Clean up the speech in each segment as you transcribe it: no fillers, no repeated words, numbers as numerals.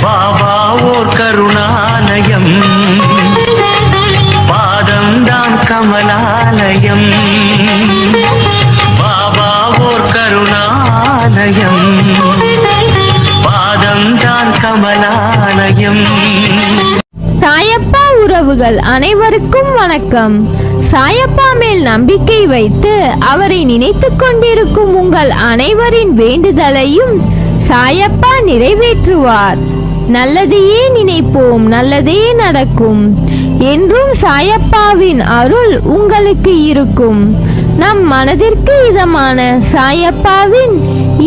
பாபா ஓர் கருணாலயம், பாதம்தான் கமலாலயம். பாபா ஓர் கருணாலயம், பாதம்தான் கமலாலயம். சாயப்பா உறவுகள் அனைவருக்கும் வணக்கம். சாயப்பா மேல் நம்பிக்கை வைத்து அவரை நினைத்துக் கொண்டிருக்கும் உங்கள் அனைவரின் வேண்டுதலையும் சாயப்பா நிறைவேற்றுவார். நல்லதையே நினைப்போம், நல்லதே நடக்கும் என்றும் சாயப்பாவின் அருள் உங்களுக்கு இருக்கும். நம் மனதிற்கு இதமான சாயப்பாவின்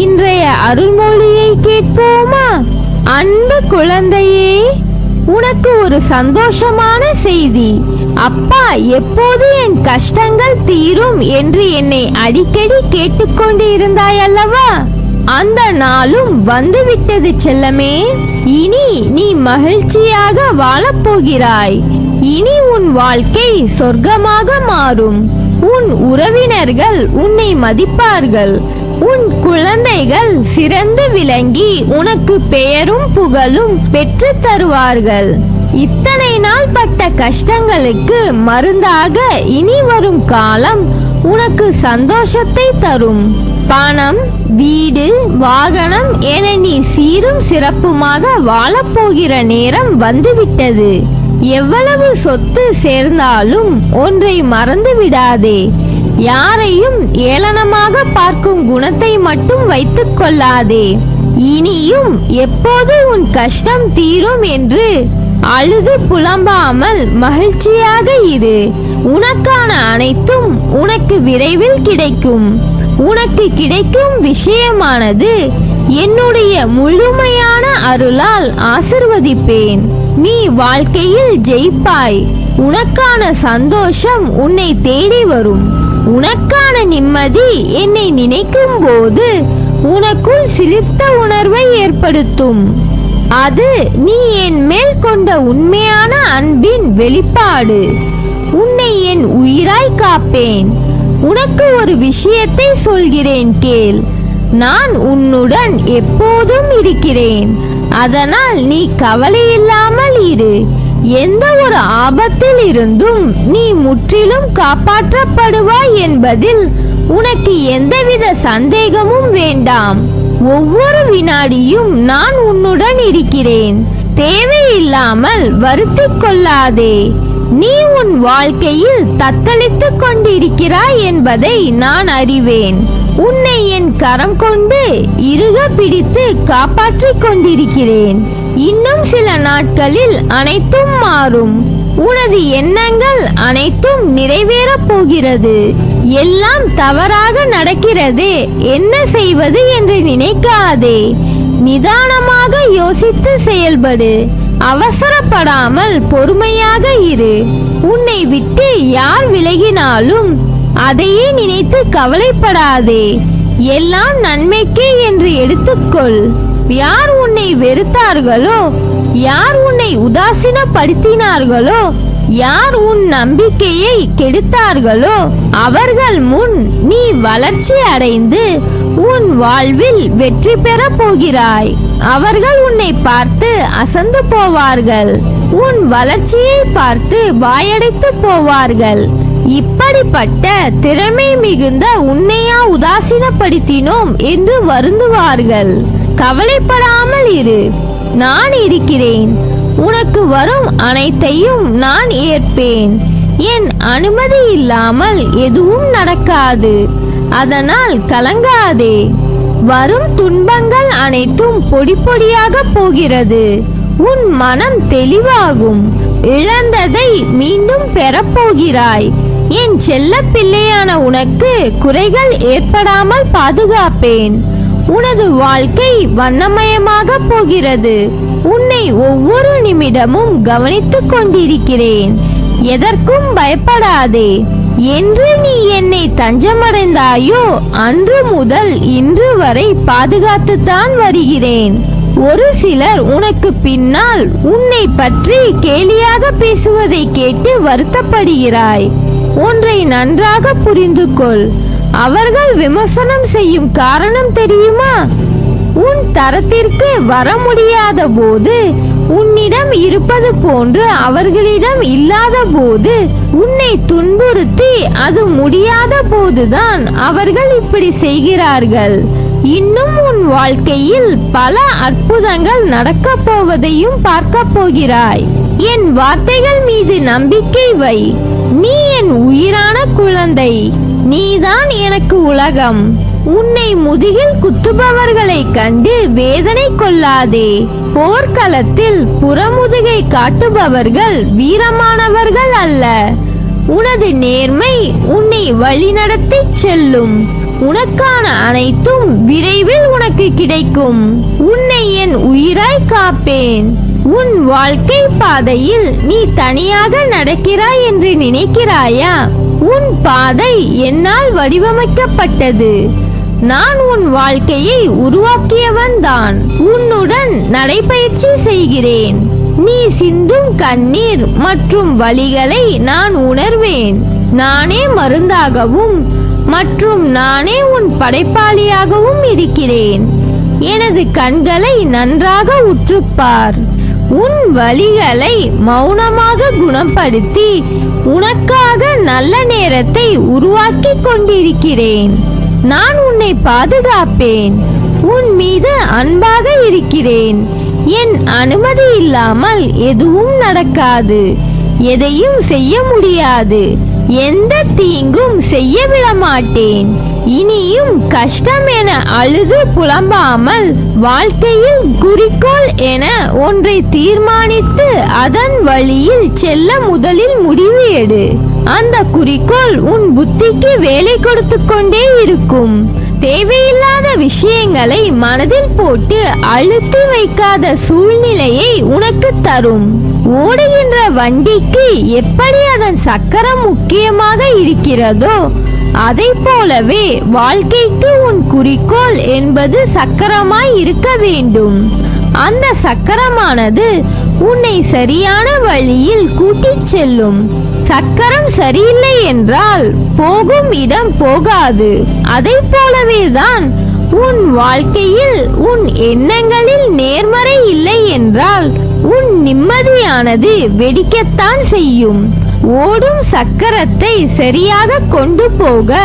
இன்றைய அருள்மொழியை கேட்போமா? அன்பு குழந்தையே, உனக்கு ஒரு சந்தோஷமான செய்தி. அப்பா எப்போது என் கஷ்டங்கள் தீரும் என்று என்னை அடிக்கடி கேட்டுக்கொண்டு இருந்தாய் அல்லவா? அந்த நாளும் வந்துவிட்டது செல்லமே. இனி நீ மகிழ்ச்சியாக வாழப்போகிறாய். இனி உன் வாழ்க்கை சொர்க்கமாக மாறும். உன் உறவினர்கள் உன்னை மதிப்பார்கள். உன் குழந்தைகள் சிறந்து விளங்கி உனக்கு பெயரும் புகழும் பெற்று தருவார்கள். இத்தனை நாள் பட்ட கஷ்டங்களுக்கு மருந்தாக இனி வரும் காலம் உனக்கு சந்தோஷத்தை தரும். பணம், வீடு, வாகனம் என நீ சீரும் சிறப்புமாக வாழப்போகிற நேரம் வந்துவிட்டது. எவ்வளவு சொத்து சேர்ந்தாலும் ஒன்றை மறந்து விடாதே. யாரையும் ஏளனமாக பார்க்கும் குணத்தை மட்டும் வைத்துக் கொள்ளாதே. இனியும் எப்போது உன் கஷ்டம் தீரும் என்று அழுது புலம்பாமல் மகிழ்ச்சியாக இரு. உனக்கான அனைத்தும் உனக்கு விரைவில் கிடைக்கும். உனக்கு கிடைக்கும் விஷயமானது என்னுடைய முழுமையான அருளால் ஆசிர்வதிப்பேன். நீ வாழ்க்கையில் ஜெயிப்பாய். உனக்கான சந்தோஷம் உன்னை தேடி வரும். உனக்கான நிம்மதி என்னை நினைக்கும் போது உனக்குள் சிலிர்த்த உணர்வை ஏற்படுத்தும். அது நீ என் மேல் கொண்ட உண்மையான அன்பின் வெளிப்பாடு. உன்னை என் உயிராய் காப்பேன். உனக்கு ஒரு விஷயத்தை சொல்கிறேன், கேள். நான் உன்னுடன் எப்போதும் இருக்கிறேன். அதனால் நீ கவலை இல்லாமல் இரு. எந்த ஒரு ஆபத்தில் இருந்தும் நீ முற்றிலும் காப்பாற்றப்படுவாய் என்பதில் உனக்கு எந்தவித சந்தேகமும் வேண்டாம். ஒவ்வொரு வினாடியும் நான் உன்னுடன் இருக்கிறேன். தேவையில்லாமல் வருத்திக் கொள்ளாதே. நீ உன் வாழ்க்கையில் தத்தளித்துக் கொண்டிருக்கிறாய் என்பதை நான் அறிவேன். உன்னை என் கரம் கொண்டு இறுக பிடித்து காப்பாற்றிக் கொண்டிருக்கிறேன். இன்னும் சில நாட்களில் அனைத்தும் மாறும். உனது எண்ணங்கள் அனைத்தும் நிறைவேறப் போகிறது. எல்லாம் தவறாக நடக்கிறதே, என்ன செய்வது என்று நினைக்காதே. நிதானமாக யோசித்து செயல்படு. அவசரப்படாமல் பொறுமையாக இரு. உன்னை விட்டு யார் விலகினாலும் அதையே நினைத்து கவலைப்படாதே. எல்லாம் நன்மைக்கே என்று எடுத்துக்கொள். யார் உன்னை வெறுத்தார்களோ, யார் உன்னை உதாசீனப்படுத்தினார்களோ, யார் உன் நம்பிக்கையை கெடுத்தார்களோ அவர்கள் முன் நீ வளர்ச்சி அடைந்து உன் வாழ்வில் வெற்றி பெற போகிறாய். அவர்கள் உன்னை பார்த்து அசந்து போவார்கள். உன் வளர்ச்சியை பார்த்து வாயடைத்து போவார்கள். இப்படிப்பட்ட திறமை மிகுந்த உன்னையா உதாசீனப்படுத்தினோம் என்று வருந்துவார்கள். கவலைப்படாமல் இரு. நான் இருக்கிறேன். உனக்கு வரும் அனைத்தையும் நான் ஏற்பேன். என் அனுமதி இல்லாமல் எதுவும் நடக்காது. அதனால் கலங்காதே. வரும் துன்பங்கள் அனைத்தும் பொடி பொடியாக போகிறது. உன் மனம் தெளிவாகும். இழந்ததை மீண்டும் பெறப்போகிறாய். என் செல்ல பிள்ளையான உனக்கு குறைகள் ஏற்படாமல் பாதுகாப்பேன். உனது வாழ்க்கை வண்ணமயமாக போகிறது. உன்னை ஒவ்வொரு நிமிடமும் கவனித்துக் கொண்டிருக்கிறேன். எதற்கும் பயப்படாதே. என்று நீ என்னை தஞ்சமடைந்தாயோ அன்று முதல் இன்று வரை பாதுகாத்துத்தான் வருகிறேன். ஒரு சிலர் உனக்கு பின்னால் உன்னை பற்றி கேலியாக பேசுவதை கேட்டு வருத்தப்படுகிறாய். ஒன்றை நன்றாக புரிந்து கொள். அவர்கள் விமர்சனம் செய்யும் காரணம் தெரியுமா? உன் தரத்திற்கு வர முடியாத போது, உன்னிடம் இருப்பது போன்று அவர்களிடம் இல்லாத போது, உன்னை துன்புறுத்தி அது முடியாத போதுதான் அவர்கள் இப்படி செய்கிறார்கள். இன்னும் உன் வாழ்க்கையில் பல அற்புதங்கள் நடக்கப் போவதையும் பார்க்க போகிறாய். என் வார்த்தைகள் மீது நம்பிக்கை வை. நீ என் உயிரான குழந்தை. நீதான் எனக்கு உலகம். உன்னை முதுகில் குத்துபவர்களை கண்டு வேதனை கொள்ளாதே. போர்க்களத்தில் புறமுதுகை காட்டுபவர்கள் வீரமானவர்கள் அல்ல. உனது நேர்மை உன்னை வழிநடத்தி செல்லும். உனக்கான அனைத்தும் விரைவில் உனக்கு கிடைக்கும். உன்னை என் உயிராய் காப்பேன். உன் வாழ்க்கை பாதையில் நீ தனியாக நடக்கிறாய் என்று நினைக்கிறாயா? உன் பாதை என்னால் வடிவமைக்கப்பட்டது. நான் உன் வாழ்க்கையை உருவாக்கியவன் தான். உன்னுடன் நடைபயிற்சி செய்கிறேன். நீ சிந்தும் கண்ணீர் மற்றும் வலிகளை நான் உணர்வேன். நானே மருந்தாகவும் மற்றும் நானே உன் படைப்பாளியாகவும் இருக்கிறேன். எனது கண்களை நன்றாக உற்றுப்பார். உன் வலிகளை மௌனமாக குணப்படுத்தி உனக்காக நல்ல நேரத்தை உருவாக்கி கொண்டிருக்கிறேன். நான் உன்னை பாதுகாப்பேன். உன் மீது அன்பாக இருக்கிறேன். என் அனுமதி இல்லாமல் எதுவும் நடக்காது. எதையும் செய்ய முடியாது. எந்த தீங்கும் செய்ய விட மாட்டேன். இனியும் கஷ்டம் என அழுது புலம்பாமல் வாழ்க்கையில் குறிக்கோள் என ஒன்றை தீர்மானித்து அதன் வழியில் செல்ல முதலில் முடிவு எடு. அந்த குறிக்கோள் உன் புத்திக்கு வேலை கொடுத்து கொண்டே இருக்கும். தேவையில்லாத விஷயங்களை மனதில் போட்டு அழுத்தி வைக்காத சூழ்நிலையை உனக்கு தரும். ஓடுகின்ற வண்டிக்கு எப்படி அதன் சக்கரம் முக்கியமாக இருக்கிறதோ, அதை போலவே வாழ்க்கைக்கு உன் குறிக்கோள் என்பது சக்கரமாய் இருக்க வேண்டும். அந்த சக்கரமானது உன்னை சரியான வழியில் கூட்டிச் செல்லும். சக்கரம் சரியில்லை என்றால் போகும் இடம் போகாது. அதை போலவே தான் உன் வாழ்க்கையில் உன் எண்ணங்களில் நேர்மறை இல்லை என்றால் உன் நிம்மதியானது வெடிக்கத்தான் செய்யும். ஓடும் சக்கரத்தை சரியாக கொண்டு போக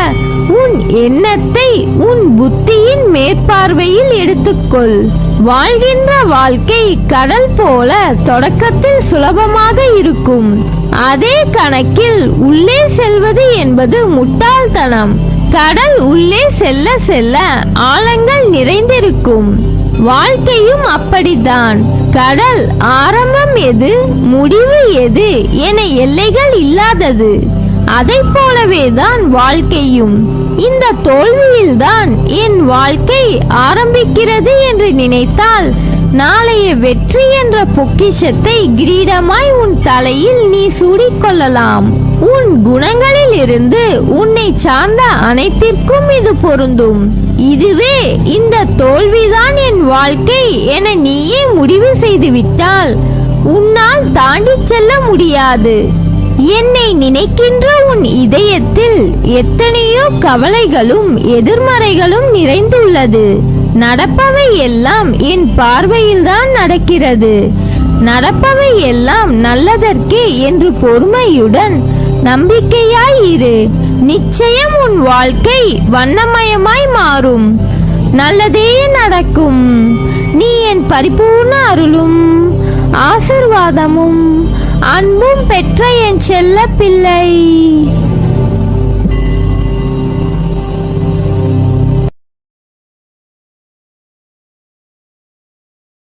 உன் எண்ணத்தை உன் புத்தியின் மேற்பார்வையில் எடுத்துக்கொள். வாழ்கின்ற வாழ்க்கை கடல் போல தொடக்கத்தில் சுலபமாக இருக்கும். அதே கணக்கில் உள்ளே செல்வது என்பது முட்டாள்தனம். கடல் உள்ளே செல்ல செல்ல ஆழங்கள் நிறைந்திருக்கும். வாழ்க்கையும் அப்படித்தான். கடல் ஆரம்பம் எது, முடிவு எது என எல்லைகள் இல்லாதது. அதை போலவே தான் வாழ்க்கையும். இந்த தோல்வியில்தான் என் வாழ்க்கை ஆரம்பிக்கிறது என்று நினைத்தால் நாளைய வெற்றி என்ற பொக்கிஷத்தை கிரீடமாய் உன் தலையில் நீ சூடிக்கொள்ளலாம். உன் குணங்களில் இருந்து உன்னை சார்ந்த அனைத்திற்கும் இது பொருந்தும். இதுவே இந்த தோல்விதான் என் வாழ்க்கை என நீயே முடிவு செய்துவிட்டால் உன்னால் தாண்டி செல்ல முடியாது. என்னை நினைக்கின்ற உன் இதயத்தில் எத்தனையோ கவலைகளும் எதிர்மறைகளும் நிறைந்துள்ளது. நடப்பவை எல்லாம் என் பார்வையில்தான் நடக்கிறது. நடப்பவை எல்லாம் நல்லதற்கே என்று பொறுமையுடன் நம்பிக்கையாய் இரு. நிச்சயம் உன் வாழ்க்கை வண்ணமயமாய் மாறும். நல்லதே நடக்கும். நீ என் பரிபூர்ண அருளும் ஆசிர்வாதமும் அன்பும் பெற்ற என் செல்ல பிள்ளை.